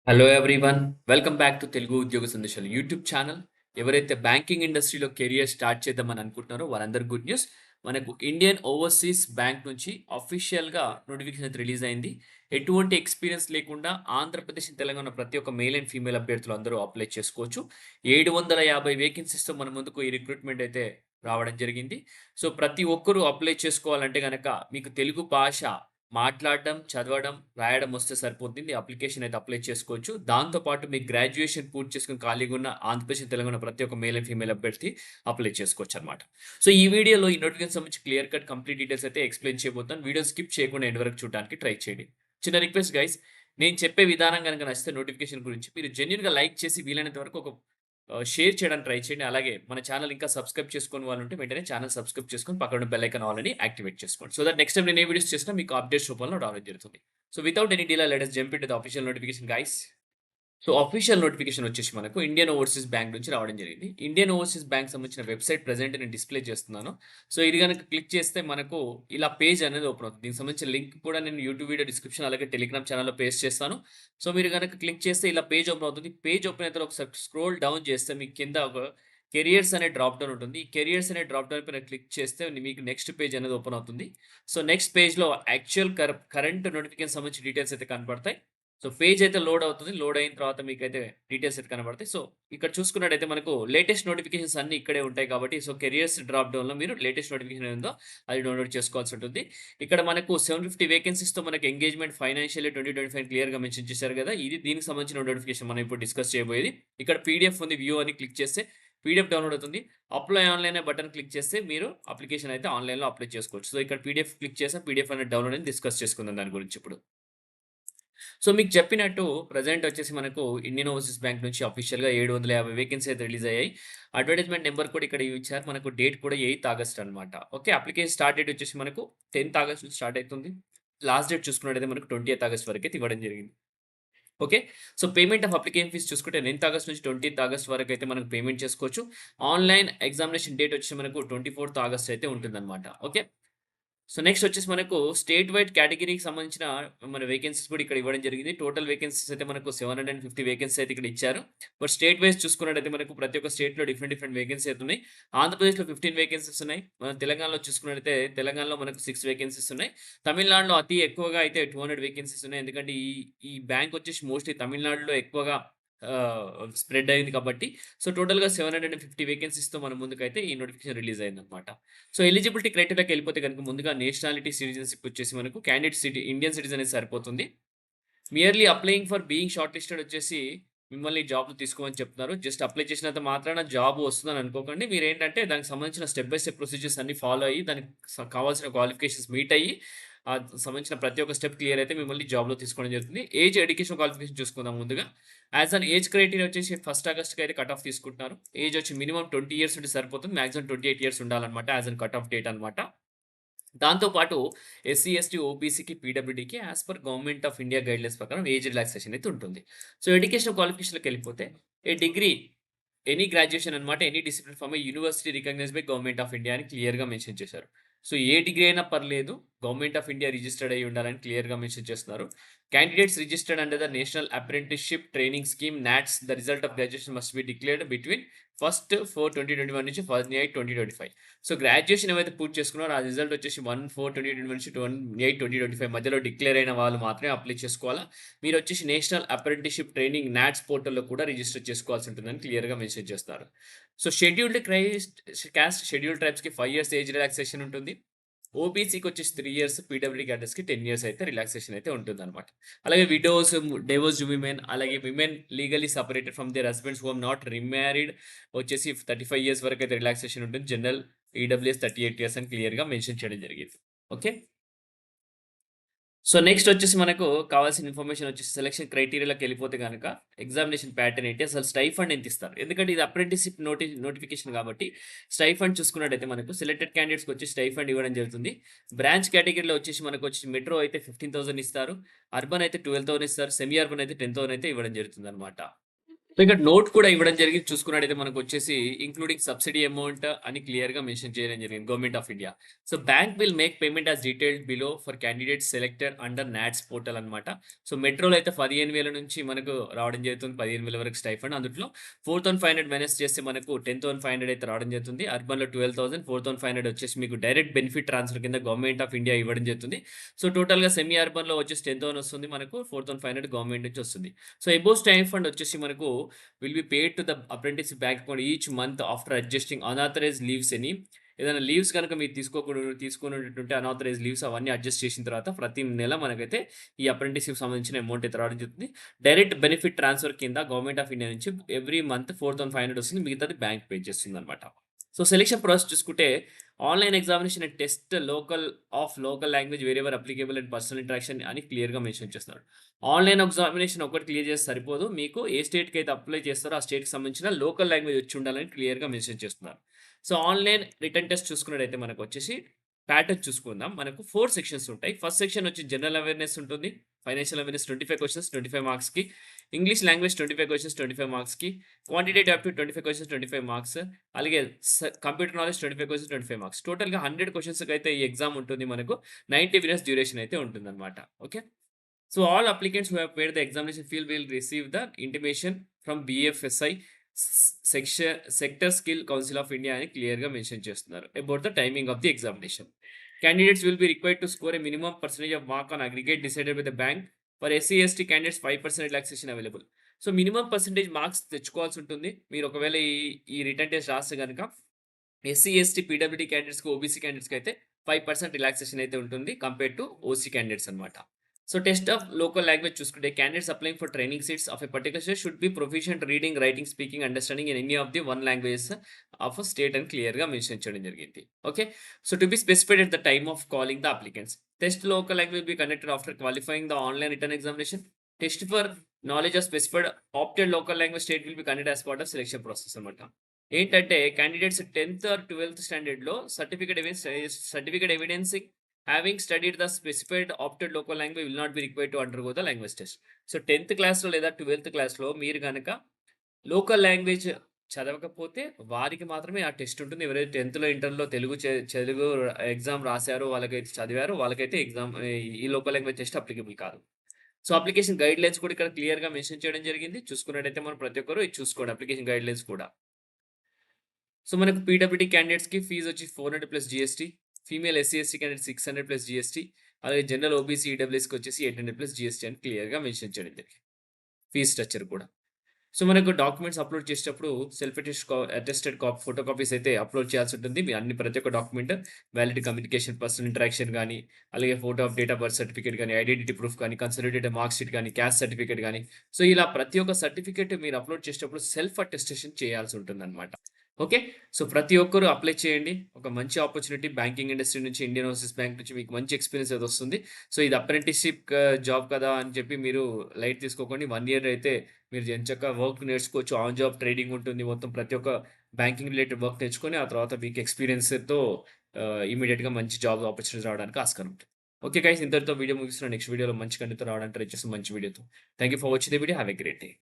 Hello everyone. Welcome back to Telugu ఉద్యోగ సందేశాలు YouTube channel. ఎవరైతే బ్యాంకింగ్ ఇండస్ట్రీలో కెరియర్ స్టార్ట్ చేద్దామని అనుకుంటున్నారో వారందరికి గుడ్ న్యూస్. మనకు ఇండియన్ ఓవర్సీస్ బ్యాంక్ నుంచి అఫీషియల్‌గా నోటిఫికేషన్ అయితే రిలీజ్ అయింది. ఎటువంటి ఎక్స్‌పీరియన్స్ లేకుండా ఆంధ్రప్రదేశ్, తెలంగాణ ప్రతి ఒక్క మేల్ అండ్ ఫీమేల్ అభ్యర్థులు అందరూ అప్లై చేసుకోవచ్చు. 750 వేకెన్సీస్‌తో మన ముందుకు ఈ రిక్రూట్‌మెంట్ అయితే రావడం జరిగింది. సో, ప్రతి ఒక్కరు అప్లై చేసుకోవాలంటే గనక మీకు తెలుగు భాష మాట్లాడడం, చదవడం, రాయడం వస్తే సరిపోతుంది. అప్లికేషన్ అయితే అప్లై చేసుకోవచ్చు. దాంతో పాటు మీ గ్రాడ్యుయేషన్ పూర్తి చేసుకొని ఖాళీగా ఉన్న ఆంధ్రప్రదేశ్, తెలంగాణ ప్రతి ఒక్క మేల్ అండ్ ఫీమేల్ అభ్యర్థి అప్లై చేసుకోవచ్చనమాట. సో, ఈ వీడియోలో ఈ నోటిఫికేషన్ సంబంధించి క్లియర్ కట్ కంప్లీట్ డీటెయిల్స్ అయితే ఎక్స్‌ప్లెయిన్ చేయబోతున్నాను. వీడియోని స్కిప్ చేయకుండా ఎండ్ వరకు చూడడానికి ట్రై చేయండి. చిన్న రిక్వెస్ట్ గైస్, నేను చెప్పే విధానం గనుక నచ్చితే నోటిఫికేషన్ గురించి మీరు జెన్యూన్‌గా లైక్ చేసి వీలైనంత వరకు ఒక షేర్ చేయడానికి ట్రై చేయండి. అలాగే మన ఛానెల్ ఇంకా సబ్స్క్రైబ్ చేసుకోని వాళ్ళుంటే వెంటనే ఛానెల్ సబ్స్క్రైబ్ చేసుకొని పక్కన ఉన్న బెల్ ఐకాన్ ఆల్ అని యాక్టివేట్ చేసుకోండి. సో దట్ నెక్స్ట్ టైమ్ నేను ఏ వీడియోస్ చేసినా మీకు అప్డేట్స్ రూపంలో రావడం జరుగుతుంది. So without any delay let us jump into the official notification guys. So official notification వచ్చేసి మనకు ఇండియన్ ఓవర్సీస్ బ్యాంక్ నుంచి రావడం జరిగింది. ఇండియన్ ఓవర్సీస్ బ్యాంక్ సంబంధించిన వెబ్‌సైట్ ప్రెజెంట్ నేను డిస్‌ప్లే చేస్తున్నాను. సో ఇది గనుక క్లిక్ చేస్తే మనకు ఇలా పేజ్ అనేది ఓపెన్ అవుతుంది. దీనికి సంబంధించిన లింక్ కూడా నేను యూట్యూబ్ వీడియో డిస్క్రిప్షన్ అలాగే టెలిగ్రామ్ ఛానెల్‌లో పేస్ట్ చేస్తాను. సో మీరు గనక క్లిక్ చేస్తే ఇలా పేజ్ ఓపెన్ అవుతుంది. పేజ్ ఓపెన్ అయిన తర్వాత ఒకసారి స్క్రోల్ డౌన్ చేస్తే మీకు కింద ఒక కెరియర్స్ అనే డ్రాప్ డౌన్ ఉంటుంది. ఈ కెరియర్స్ అనే డ్రాప్ డౌన్ పైన క్లిక్ చేస్తే మీకు నెక్స్ట్ పేజ్ అనేది ఓపెన్ అవుతుంది. సో నెక్స్ట్ పేజ్‌లో యాక్చువల్ కరెంట్ నోటిఫికేషన్ సంబంధించిన డీటెయిల్స్ అయితే కనపడతాయి. సో పేజ్ అయితే లోడ్ అవుతుంది. లోడ్ అయిన తర్వాత మీకైతే డీటెయిల్స్ అయితే కనబడతాయి. సో ఇక్కడ చూసుకున్నట్టయితే మనకు లేటెస్ట్ నోటిఫికేషన్స్ అన్నీ ఇక్కడే ఉంటాయి కాబట్టి సో కెరియర్స్ డ్రాప్ డౌన్‌లో మీరు లేటెస్ట్ నోటిఫికేషన్ ఏదుందో అది డౌన్‌లోడ్ చేసుకోవాల్సి ఉంటుంది. ఇక్కడ మనకు 750 వేకెన్సీస్‌తో మనకు ఎంగేజ్‌మెంట్ ఫైనాన్షియల్ 2025 క్లియర్‌గా మెన్షన్ చేశారు కదా! ఇది దీనికి సంబంధించిన నోటిఫికేషన్ మనం ఇప్పుడు డిస్కస్ చేయబోయేది. ఇక్కడ పీడీఎఫ్ ఉంది. వ్యూ అని క్లిక్ చేస్తే పీడీఎఫ్ డౌన్‌లోడ్ అవుతుంది. అప్లై ఆన్‌లైన్ అనే బటన్ క్లిక్ చేస్తే మీరు అప్లికేషన్ అయితే ఆన్‌లైన్‌లో అప్లై చేసుకోవచ్చు. సో ఇక్కడ పీడీఎఫ్ క్లిక్ చేసాం. పీడీఎఫ్ అనేది డౌన్‌లోడ్ అయింది. డిస్కస్ చేసుకుందాం దాని గురించి ఇప్పుడు. సో మీకు చెప్పినట్టు ప్రెజెంట్ వచ్చేసి మనకు ఇండియన్ ఓవర్సీస్ బ్యాంక్ నుంచి అఫీషియల్‌గా 750 వేకెన్సీ అయితే రిలీజ్ అయ్యాయి. అడ్వర్టైజ్‌మెంట్ నంబర్ కూడా ఇక్కడ ఇచ్చారు. మనకు డేట్ కూడా 8థ్ ఆగస్ట్ అన్నమాట. ఓకే. అప్లికేషన్ స్టార్ట్ డేట్ వచ్చేసి మనకు 10థ్ ఆగస్ట్ నుంచి స్టార్ట్ అయితుంది. లాస్ట్ డేట్ చూసుకున్నట్టయితే మనకు 20థ్ ఆగస్ట్ వరకైతే ఇవ్వడం జరిగింది. Okay. So payment of application fees చూసుకుంటే 9థ్ ఆగస్ట్ నుంచి 20థ్ ఆగస్ట్ వరకైతే మనం పేమెంట్ చేసుకోవచ్చు. ఆన్‌లైన్ ఎగ్జామినేషన్ డేట్ వచ్చి మనకు 24థ్ ఆగస్ట్ అయితే ఉంటుందన్నమాట. ఓకే. సో నెక్స్ట్ వచ్చేసి మనకు స్టేట్ వైడ్ కేటగిరీకి సంబంధించిన మన వేకెన్సీస్ కూడా ఇక్కడ ఇవ్వడం జరిగింది. టోటల్ వేకెన్సీస్ అయితే మనకు 750 వేకెన్సీస్ అయితే ఇక్కడ ఇచ్చారు. బట్ స్టేట్ వైస్ చూసుకున్నట్టయితే మనకు ప్రతి ఒక్క స్టేట్‌లో డిఫరెంట్ డిఫరెంట్ వేకెన్సీ అయితే ఉన్నాయి. ఆంధ్రప్రదేశ్‌లో 15 వేకెన్సీస్ ఉన్నాయి. మన తెలంగాణలో చూసుకున్నట్టయితే తెలంగాణలో మనకు 6 వేకెన్సీస్ ఉన్నాయి. తమిళనాడులో అతి ఎక్కువగా అయితే 200 వేకెన్సీస్ ఉన్నాయి. ఎందుకంటే ఈ ఈ బ్యాంక్ వచ్చేసి మోస్ట్‌లీ తమిళనాడులో ఎక్కువగా స్ప్రెడ్ అయింది కాబట్టి సో టోటల్‌గా 750 వేకెన్సీస్‌తో మన ముందుకైతే ఈ నోటిఫికేషన్ రిలీజ్ అయిందన్నమాట. సో ఎలిజిబిలిటీ క్రైటీరియాకెళ్ళిపోతే గనుక ముందుగా నేషనాలిటీ సిటిజన్‌షిప్ వచ్చేసి మనకు క్యాండిడేట్ ఇండియన్ సిటిజన్ అనేది సరిపోతుంది. Merely applying for being short listed వచ్చేసి మిమ్మల్ని జాబ్‌లో తీసుకోమని చెప్తున్నారు. జస్ట్ అప్లై చేసినంత మాత్రాన జాబ్ వస్తుందని అనుకోకండి. మీరేంటంటే దానికి సంబంధించిన స్టెప్ బై స్టెప్ ప్రొసీజర్స్ అన్నీ ఫాలో అయ్యి దానికి కావాల్సిన క్వాలిఫికేషన్స్ మీట్ అయ్యి సంబంధించిన ప్రతి ఒక్క స్టెప్ క్లియర్ అయితే మిమ్మల్ని జాబ్‌లో తీసుకోవడం జరుగుతుంది. ఏజ్, ఎడ్యుకేషన్ క్వాలిఫికేషన్ చూసుకుందాం ముందుగా. యాస్ అన్ ఏజ్ క్రైటీరియా వచ్చేసి 1 ఆగస్ట్‌కి అయితే కట్ ఆఫ్ తీసుకుంటున్నారు. ఏజ్ వచ్చి మినిమమ్ 20 ఇయర్స్ ఉంటే సరిపోతుంది. మాక్సిమం 28 ఇయర్స్ ఉండాలన్నమాట. As on cut off date అన్నమాట. దాంతో పాటు ఎస్సీ, ఎస్టీ, ఓబీసీకి, పీడబ్ల్యూడీకి as per government of India guidelines ప్రకారం ఏజ్ రిలాక్సేషన్ అయితే ఉంటుంది. సో ఎడ్యుకేషన్ క్వాలిఫికేషన్‌లోకెళ్ళిపోతే ఏ డిగ్రీ, ఎనీ గ్రాడ్యుయేషన్ అన్నమాట. Any discipline from a university recognized by government of India అని క్లియర్‌గా మెన్షన్ చేశారు. సో ఏ డిగ్రీ అయినా పర్లేదు. గవర్నమెంట్ ఆఫ్ ఇండియా రిజిస్టర్డ్ అయ్యి ఉండాలని క్లియర్‌గా మెన్షన్ చేస్తున్నారు. Candidates registered under the national apprenticeship training scheme NATS the result of graduation must be declared between 1/4/2021 నుంచి 1/8/2025. సో గ్రాడ్యుయేషన్ ఏవైతే పూర్తి చేసుకున్నారో ఆ రిజల్ట్ వచ్చేసి 1/4/2021 నుంచి 1/8/2025 మధ్యలో డిక్లేర్ అయిన వాళ్ళు మాత్రమే అప్లై చేసుకోవాలా. మీరొచ్చేసి నేషనల్ అప్రెంటిస్‌షిప్ ట్రైనింగ్ నాట్స్ పోర్టల్‌లో కూడా రిజిస్టర్ చేసుకోవాల్సి ఉంటుందని క్లియర్‌గా మెన్షన్ చేస్తారు. సో షెడ్యూల్డ్ కాస్ట్, షెడ్యూల్డ్ ట్రైబ్స్‌కి 5 ఇయర్స్ ఏజ్ రిలాక్సేషన్ ఉంటుంది. ఓబీసీకి వచ్చేసి 3 ఇయర్స్, పీడబ్ల్యూడీ క్యాడర్స్‌కి 10 ఇయర్స్ అయితే రిలాక్సేషన్ అయితే ఉంటుందన్నమాట. అలాగే విడోస్, డివోర్స్డ్ విమెన్, అలాగే women legally separated from their husbands who have not remarried వచ్చేసి 35 ఇయర్స్ వరకు అయితే రిలాక్సేషన్ ఉంటుంది. జనరల్ ఈడబ్ల్యూఎస్ 38 ఇయర్స్ అని క్లియర్‌గా మెన్షన్ చేయడం జరిగింది. ఓకే. సో నెక్స్ట్ వచ్చేసి మనకు కావాల్సిన ఇన్ఫర్మేషన్ వచ్చేసి సెలక్షన్ క్రైటీరియాలోకెళ్ళిపోతే గనక ఎగ్జామినేషన్ ప్యాటర్న్ ఏంటి? అసలు స్టైఫండ్ ఎంత ఇస్తారు? ఎందుకంటే ఇది అప్రెంటిస్‌షిప్ నోటిఫికేషన్ కాబట్టి స్టైఫండ్ చూసుకున్నట్టయితే మనకు సెలెక్టెడ్ క్యాండిడేట్స్‌కి వచ్చి స్టైఫండ్ ఇవ్వడం జరుగుతుంది. బ్రాంచ్ కేటగిరీలో వచ్చేసి మనకొచ్చి మెట్రో అయితే 15,000 ఇస్తారు. అర్బన్ అయితే 12,000 ఇస్తారు. సెమీ అర్బన్ అయితే 10,000 అయితే ఇవ్వడం జరుగుతుందన్నమాట. సో ఇక్కడ నోట్ కూడా ఇవ్వడం జరిగింది. చూసుకున్నట్టయితే మనకొచ్చేసి ఇంక్లూడింగ్ సబ్సిడీ అమౌంట్ అని క్లియర్‌గా మెన్షన్ చేయడం జరిగింది government of India. So bank will make payment as detailed below for candidates selected under NATS portal అన్నమాట. సో మెట్రోలో అయితే 15,000 నుంచి మనకు రావడం జరుగుతుంది. 15,000 వరకు స్టైఫండ్. అందుట్లో 4,500 మైనస్ చేస్తే మనకు 10,500 అయితే రావడం జరుగుతుంది. అర్బన్‌లో 12,000, 4,500 వచ్చేసి మీకు డైరెక్ట్ బెనిఫిట్ ట్రాన్స్‌ఫర్ కింద గవర్నమెంట్ ఆఫ్ ఇండియా ఇవ్వడం జరుగుతుంది. సో టోటల్‌గా సెమీ అర్బన్‌లో వచ్చేసి 10,000 వస్తుంది మనకు. 4,500 గవర్నమెంట్ నుంచి వస్తుంది. సో అబోవ్ స్టైఫండ్ వచ్చేసి మనకు will be paid to the apprentice bank account each month after adjusting unauthorised leaves ఏదైనా లీవ్స్ గనుక మీరు తీసుకున్నట్టుంటే అన్‌ఆథరైజ్డ్ లీవ్స్ అవన్నీ అడ్జస్ట్ చేసిన తర్వాత ప్రతి నెల మనకైతే ఈ అప్రెంటిస్‌షిప్ సంబంధించిన అమౌంట్ అయితే రావడం జరుగుతుంది. డైరెక్ట్ బెనిఫిట్ ట్రాన్స్‌ఫర్ కింద గవర్నమెంట్ ఆఫ్ ఇండియా నుంచి ఎవ్రీ మంత్ 4,500 వస్తుంది. మిగతాది బ్యాంక్ పే చేస్తుందన్నమాట. సో సెలక్షన్ ప్రాసెస్ చూసుకుంటే online examination and test local language wherever applicable and personal interaction అని క్లియర్‌గా మెన్షన్ చేస్తున్నాడు. ఆన్‌లైన్ ఎగ్జామినేషన్ ఒక్కటి క్లియర్ చేస్తే సరిపోదు. మీకు ఏ స్టేట్‌కి అయితే అప్లై చేస్తారో ఆ స్టేట్‌కి సంబంధించిన లోకల్ లాంగ్వేజ్ వచ్చి ఉండాలని క్లియర్‌గా మెన్షన్ చేస్తున్నారు. సో ఆన్‌లైన్ రిటన్ టెస్ట్ చూసుకున్నట్టయితే మనకొచ్చేసి ప్యాటర్న్ చూసుకుందాం. మనకు 4 సెక్షన్స్ ఉంటాయి. ఫస్ట్ సెక్షన్ వచ్చి జనరల్ అవేర్‌నెస్ ఉంటుంది. ఫైనాన్షియల్ అవేర్‌నెస్ 25 క్వెషన్స్ 25 మార్క్స్‌కి. ఇంగ్లీష్ లాంగ్వేజ్ 25 క్వెషన్స్ 25 మార్క్స్‌కి. Quantitative aptitude 25 questions 25 marks. అలాగే కంప్యూటర్ నాలెడ్జ్ 25 క్వెషన్స్ 25 మార్క్స్. టోటల్‌గా 100 క్వెషన్స్‌కి అయితే ఈ ఎగ్జామ్ ఉంటుంది మనకు. 90 మినిట్స్ డ్యూరేషన్ అయితే ఉంటుందన్నమాట. Okay. So all applicants who have paid the examination fee will receive the intimation from BFSI sector skill council of India అని క్లియర్‌గా మెన్షన్ చేస్తున్నారు. About the timing of the examination. Candidates will be required to score a minimum percentage of mark on aggregate decided by the bank. For SC, ST candidates 5% relaxation available. So minimum percentage marks తెచ్చుకోవాల్సి ఉంటుంది. మీరు ఒకవేళ ఈ written test రాస్తే గనుక SC, ST, PWD క్యాండిడేట్స్‌కి, OBC క్యాండిడేట్స్‌కి అయితే 5% రిలాక్సేషన్ అయితే ఉంటుంది కంపేర్ టు ఓసీ క్యాండిడేట్స్ అన్నమాట. So test of local language చూసుకుంటే candidates applying for training seats of a particular state should be proficient reading, writing, speaking, understanding in any of the one languages of a state అని క్లియర్‌గా mention చేయడం జరిగింది. Okay. So to be specified at the time of calling the applicants. Test local language be conducted after qualifying the online written examination. Test for knowledge of specified opted local language state will be conducted as part of selection process అన్నమాట. ఏంటంటే candidates 10థ్ or 12థ్ స్టాండర్డ్‌లో certificate evidencing having studied the specified opted local language will not be required to undergo the language test. So 10థ్ క్లాస్‌లో లేదా 12థ్ క్లాస్‌లో మీరు గనక లోకల్ లాంగ్వేజ్ చదవకపోతే వారికి మాత్రమే ఆ టెస్ట్ ఉంటుంది. ఎవరైతే 10థ్‌లో, ఇంటర్‌లో తెలుగు ఎగ్జామ్ రాసారో వాళ్ళకైతే చదివారో వాళ్ళకైతే ఈ లోకల్ లాంగ్వేజ్ టెస్ట్ అప్లికేబుల్ కాదు. సో అప్లికేషన్ గైడ్‌లైన్స్ కూడా ఇక్కడ క్లియర్‌గా మెన్షన్ చేయడం జరిగింది. చూసుకున్నట్టయితే మనం ప్రతి ఒక్కరు ఇది చూసుకోండి అప్లికేషన్ గైడ్‌లైన్స్ కూడా. సో మనకు పీడబ్ల్యూడీ క్యాండిడేట్స్‌కి ఫీజ్ వచ్చి 400 plus GST. Female SC, ST candidate 600 plus GST. అలాగే జనరల్ ఓబీసీ, ఈడబ్ల్యూఎస్‌కి వచ్చేసి 800 ప్లస్ జీఎస్టీ అని క్లియర్‌గా మెన్షన్ చేయడం జరిగింది. ఫీజ్ స్ట్రక్చర్ కూడా. సో మనకు డాక్యుమెంట్స్ అప్లోడ్ చేసేటప్పుడు సెల్ఫ్ అటెస్టెడ్ ఫోటో కాపీస్ అయితే అప్లోడ్ చేయాల్సి ఉంటుంది. మీ ప్రతి ఒక్క document valid communication, personal interaction గానీ, అలాగే photo of date of birth certificate గానీ, ఐడెంటిటీ ప్రూఫ్ గానీ, కన్సాలిడేటెడ్ మార్క్ షీట్ గానీ, క్యాస్ట్ సర్టిఫికేట్ గానీ, సో ఇలా ప్రతి ఒక్క సర్టిఫికేట్ మీరు అప్లోడ్ చేసేటప్పుడు సెల్ఫ్ అటెస్టేషన్ చేయాల్సి ఉంటుందన్నమాట. ఓకే. సో ప్రతి ఒక్కరు అప్లై చేయండి. ఒక మంచి ఆపర్చునిటీ బ్యాంకింగ్ ఇండస్ట్రీ నుంచి, ఇండియన్ ఓవర్‌సీస్ బ్యాంక్ నుంచి మీకు మంచి ఎక్స్‌పీరియన్స్ అయితే వస్తుంది. సో ఇది అప్రెంటిస్‌షిప్ జాబ్ కదా అని చెప్పి మీరు లైట్ తీసుకోకండి. 1 ఇయర్ అయితే మీరు ఎంచక్కా వర్క్ నేర్చుకోవచ్చు. ఆన్ జాబ్ ట్రైనింగ్ ఉంటుంది. మొత్తం ప్రతి ఒక్క బ్యాంకింగ్ రిలేటెడ్ వర్క్ నేర్చుకొని ఆ తర్వాత మీకు ఎక్స్‌పీరియన్స్‌తో ఇమ్మీడియేట్‌గా మంచి జాబ్ ఆపర్చునిటీస్ రావడానికి ఆస్కారం ఉంటుంది. ఓకే గైస్, ఇంతటితో వీడియో ముగిస్తున్నాను. నెక్స్ట్ వీడియోలో మంచి కంటెంట్‌తో రావడానికి ట్రై చేస్తాను మంచి వీడియోతో. Thank you for watching the video. Have a great day.